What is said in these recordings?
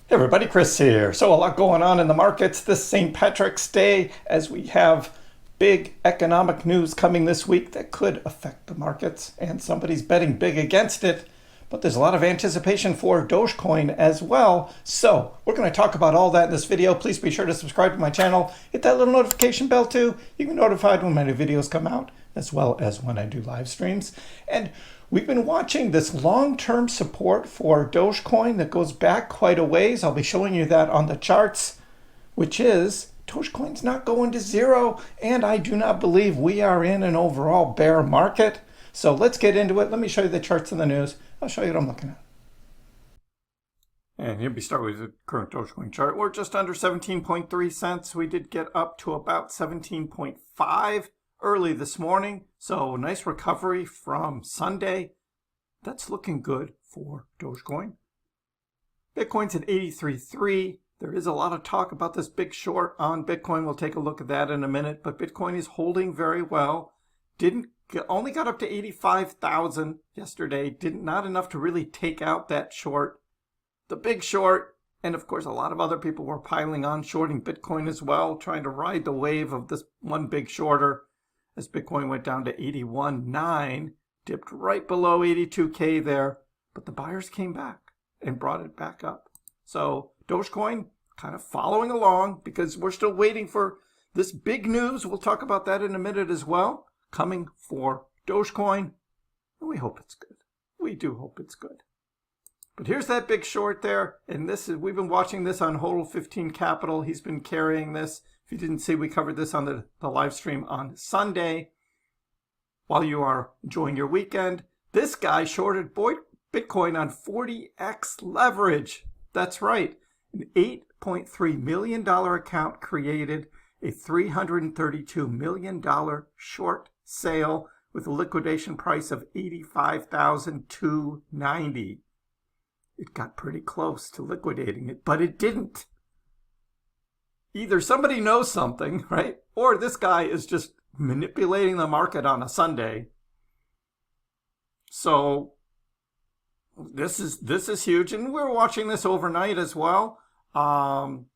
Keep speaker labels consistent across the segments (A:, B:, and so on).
A: Hey everybody, Chris here. So a lot going on in the markets this St. Patrick's Day as we have big economic news coming this week that could affect the markets, and somebody's betting big against it. But there's a lot of anticipation for Dogecoin as well. So we're going to talk about all that in this video. Please be sure to subscribe to my channel. Hit that little notification bell too. You can be notified when my new videos come out, as well as when I do live streams. And we've been watching this long-term support for Dogecoin that goes back quite a ways. I'll be showing you that on the charts, which is Dogecoin's not going to zero, and I do not believe we are in an overall bear market. So let's get into it. Let me show you the charts and the news. I'll show you what I'm looking at. And here we start with the current Dogecoin chart. We're just under 17.3 cents. We did get up to about 17.5 early this morning. So nice recovery from Sunday. That's looking good for Dogecoin. Bitcoin's at 83.3. There is a lot of talk about this big short on Bitcoin. We'll take a look at that in a minute. But Bitcoin is holding very well. Only got up to 85,000 yesterday. Not enough to really take out that short. The big short, and of course a lot of other people were piling on shorting Bitcoin as well, trying to ride the wave of this one big shorter. As Bitcoin went down to 81.9, dipped right below 82K there, but the buyers came back and brought it back up. So Dogecoin kind of following along because we're still waiting for this big news. We'll talk about that in a minute as well, coming for Dogecoin. And we hope it's good. We do hope it's good. But here's that big short there, and we've been watching this on Hodl 15 Capital. He's been carrying this. If you didn't see, we covered this on the live stream on Sunday. While you are enjoying your weekend, this guy shorted Bitcoin on 40x leverage. That's right. An $8.3 million account created a $332 million short sale with a liquidation price of $85,290. It got pretty close to liquidating it, but it didn't. Either somebody knows something, right? Or this guy is just manipulating the market on a Sunday. So this is huge, and we're watching this overnight as well.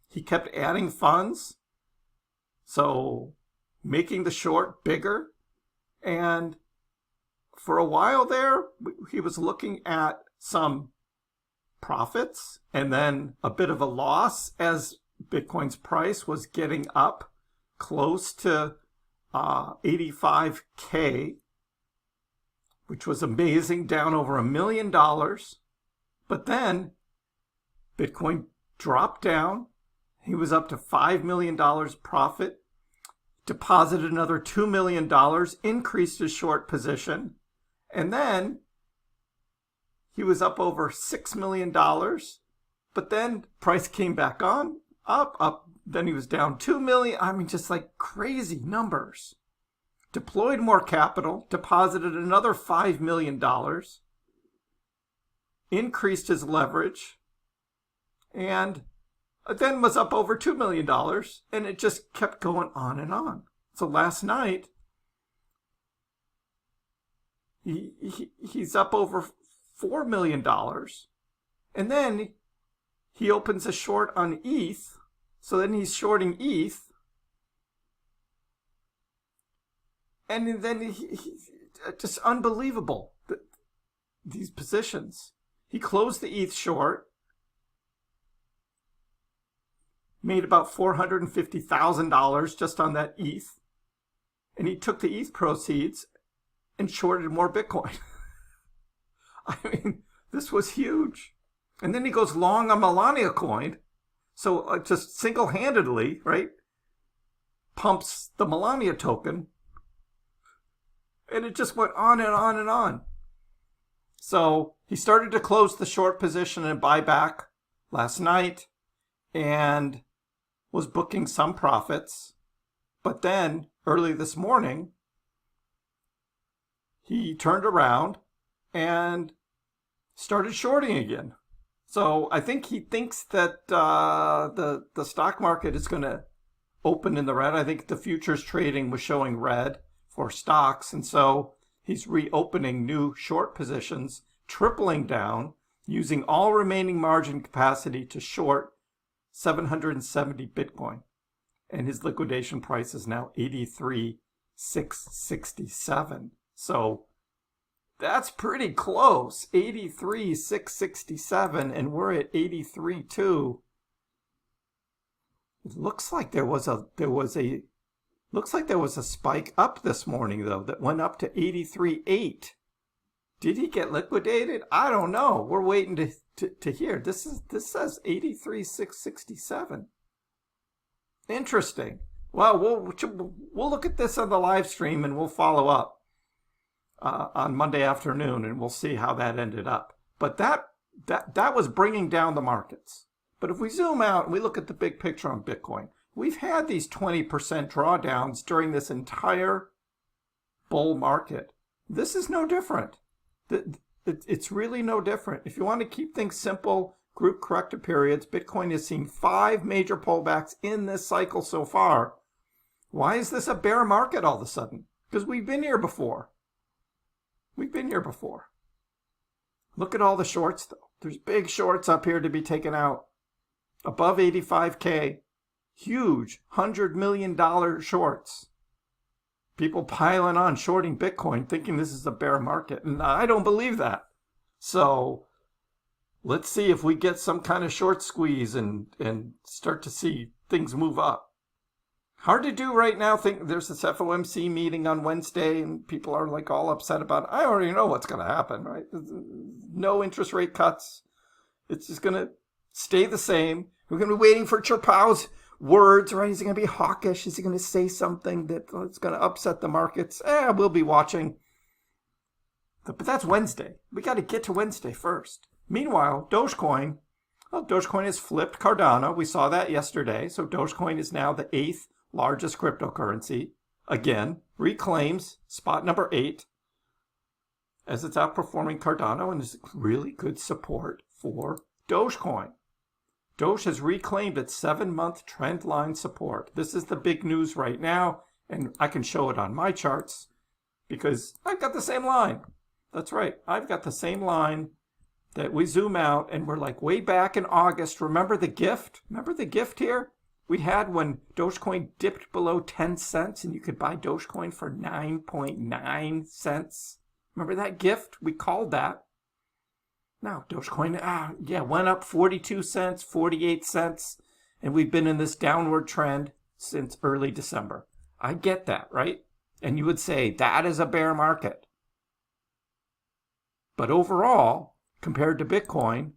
A: He kept adding funds, so making the short bigger. And for a while there, he was looking at some profits and then a bit of a loss as Bitcoin's price was getting up close to 85K, which was amazing, down over $1 million. But then Bitcoin dropped down. He was up to $5 million profit, deposited another $2 million, increased his short position, and then he was up over $6 million. But then price came back on, up. Then he was down 2 million. I mean, just like crazy numbers. Deployed more capital, deposited another $5 million, increased his leverage, and then was up over $2 million. And it just kept going on and on. So last night, he's up over $4 million. And then he opens a short on ETH. So then he's shorting ETH. And then he just unbelievable, these positions. He closed the ETH short, made about $450,000 just on that ETH. And he took the ETH proceeds and shorted more Bitcoin. I mean, this was huge. And then he goes long on Melania coin. So just single-handedly, right, pumps the Melania token. And it just went on and on and on. So he started to close the short position and buy back last night and was booking some profits. But then early this morning, he turned around and started shorting again. So I think he thinks that the stock market is going to open in the red. I think the futures trading was showing red for stocks. And so he's reopening new short positions, tripling down. using all remaining margin capacity to short 770 Bitcoin. And his liquidation price is now 83,667. So that's pretty close. 83,667, and we're at 83.2. It looks like there was a spike up this morning though that went up to 83.8. Did he get liquidated? I don't know. We're waiting to hear. This says 83,667. Interesting. Well, we'll look at this on the live stream and we'll follow up on Monday afternoon and we'll see how that ended up. But that was bringing down the markets. But if we zoom out and we look at the big picture on Bitcoin, we've had these 20% drawdowns during this entire bull market. This is no different. It's really no different. If you want to keep things simple, group corrective periods, Bitcoin has seen 5 major pullbacks in this cycle so far. Why is this a bear market all of a sudden? Because we've been here before. We've been here before. Look at all the shorts though. There's big shorts up here to be taken out. Above 85K. Huge $100 million shorts. People piling on, shorting Bitcoin, thinking this is a bear market. And I don't believe that. So let's see if we get some kind of short squeeze and start to see things move up. Hard to do right now. Think there's this FOMC meeting on Wednesday and people are like all upset about it. I already know what's going to happen, right? No interest rate cuts. It's just going to stay the same. We're going to be waiting for Chirpow's words, right? Is he going to be hawkish? Is he going to say something that's going to upset the markets? We'll be watching. But that's Wednesday. We got to get to Wednesday first. Meanwhile, Dogecoin has flipped Cardano. We saw that yesterday. So Dogecoin is now the 8th largest cryptocurrency. Again, reclaims spot number 8 as it's outperforming Cardano and is really good support for Dogecoin. Doge has reclaimed its 7-month trend line support. This is the big news right now, and I can show it on my charts because I've got the same line. That's right. I've got the same line that we zoom out, and we're like way back in August. Remember the gift? Remember the gift here we had when Dogecoin dipped below 10 cents and you could buy Dogecoin for 9.9 cents? Remember that gift? We called that. Now, Dogecoin, went up 42 cents, 48 cents, and we've been in this downward trend since early December. I get that, right? And you would say that is a bear market. But overall, compared to Bitcoin,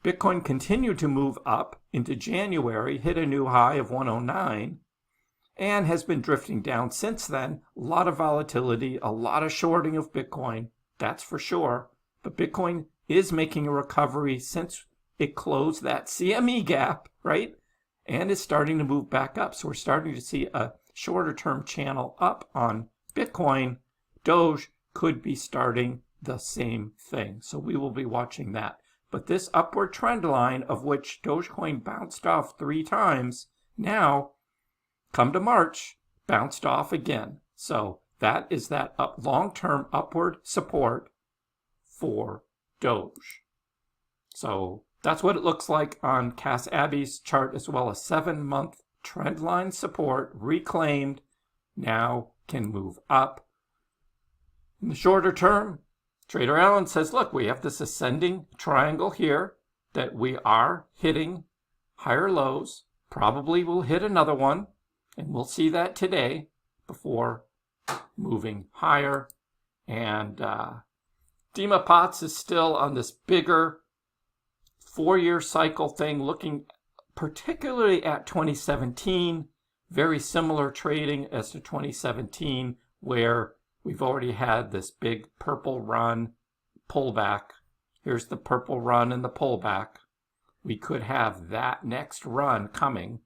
A: Bitcoin continued to move up into January, hit a new high of 109, and has been drifting down since then. A lot of volatility, a lot of shorting of Bitcoin, that's for sure. But Bitcoin is making a recovery since it closed that CME gap, right? And is starting to move back up. So we're starting to see a shorter term channel up on Bitcoin. Doge could be starting the same thing. So we will be watching that. But this upward trend line, of which Dogecoin bounced off 3 times, now, come to March, bounced off again. So that is that long-term upward support for Doge. So that's what it looks like on Cass Abbey's chart, as well as 7-month trend line support reclaimed, now can move up. In the shorter term, Trader Allen says, look, we have this ascending triangle here that we are hitting higher lows. Probably we'll hit another one, and we'll see that today before moving higher. And Dima Potts is still on this bigger 4-year cycle thing, looking particularly at 2017. Very similar trading as to 2017, where we've already had this big purple run pullback. Here's the purple run and the pullback. We could have that next run coming.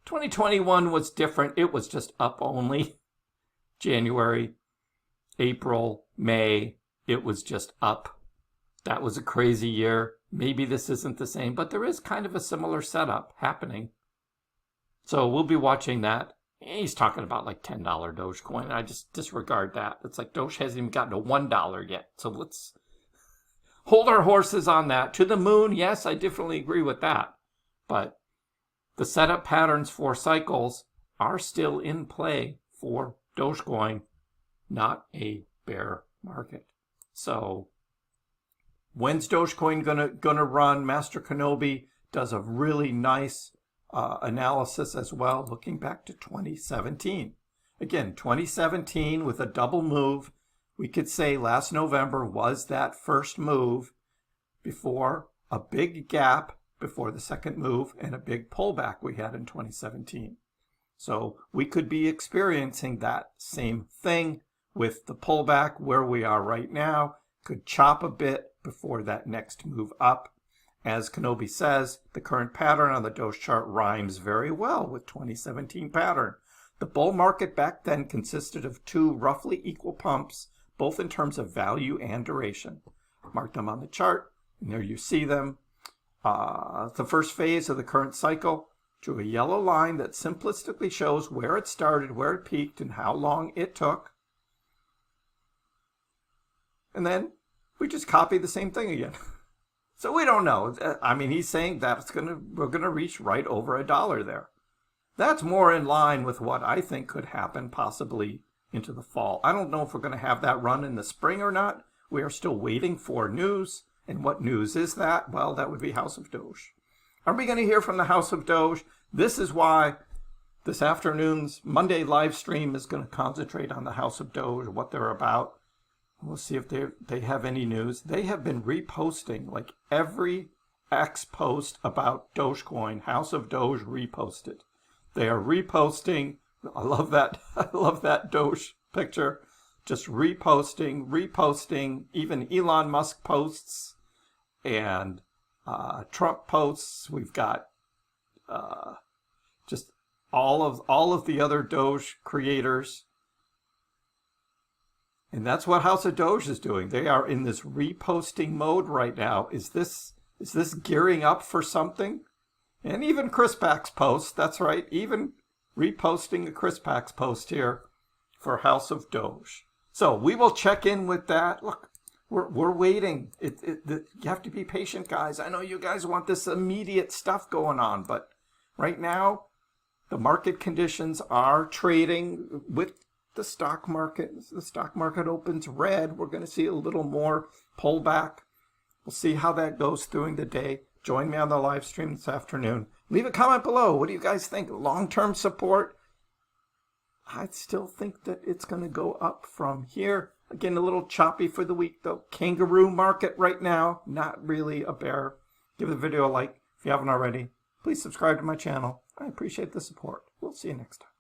A: 2021 was different. It was just up only. January, April, May, it was just up. That was a crazy year. Maybe this isn't the same, but there is kind of a similar setup happening. So we'll be watching that. He's talking about like $10 Dogecoin. I just disregard that. It's like Doge hasn't even gotten to $1 yet. So let's hold our horses on that. To the moon, yes, I definitely agree with that. But the setup patterns for cycles are still in play for Dogecoin, not a bear market. So when's Dogecoin gonna run? Master Kenobi does a really nice analysis as well, looking back to 2017. Again, 2017 with a double move. We could say last November was that first move before a big gap before the second move and a big pullback we had in 2017. So we could be experiencing that same thing with the pullback where we are right now. Could chop a bit before that next move up. As Kenobi says, the current pattern on the Doge chart rhymes very well with 2017 pattern. The bull market back then consisted of two roughly equal pumps, both in terms of value and duration. Mark them on the chart, and there you see them. The first phase of the current cycle drew a yellow line that simplistically shows where it started, where it peaked, and how long it took. And then we just copy the same thing again. So we don't know. I mean, he's saying that we're gonna reach right over $1 there. That's more in line with what I think could happen possibly into the fall. I don't know if we're going to have that run in the spring or not. We are still waiting for news. And what news is that? Well, that would be House of Doge. Are we going to hear from the House of Doge? This is why this afternoon's Monday live stream is going to concentrate on the House of Doge, what they're about. We'll see if they have any news. They have been reposting like every X post about Dogecoin. House of Doge reposted. They are reposting. I love that. I love that Doge picture. Just reposting. Even Elon Musk posts and Trump posts. We've got just all of the other Doge creators. And that's what House of Doge is doing. They are in this reposting mode right now. Is this gearing up for something? And even Chris Pack's post, that's right, even reposting a Chris Pack's post here for House of Doge. So we will check in with that. Look, we're waiting. You have to be patient, guys. I know you guys want this immediate stuff going on, but right now, the market conditions are trading with the stock market. The stock market opens red. We're going to see a little more pullback. We'll see how that goes during the day. Join me on the live stream this afternoon. Leave a comment below. What do you guys think? Long-term support? I still think that it's going to go up from here. Again, a little choppy for the week, though. Kangaroo market right now. Not really a bear. Give the video a like if you haven't already. Please subscribe to my channel. I appreciate the support. We'll see you next time.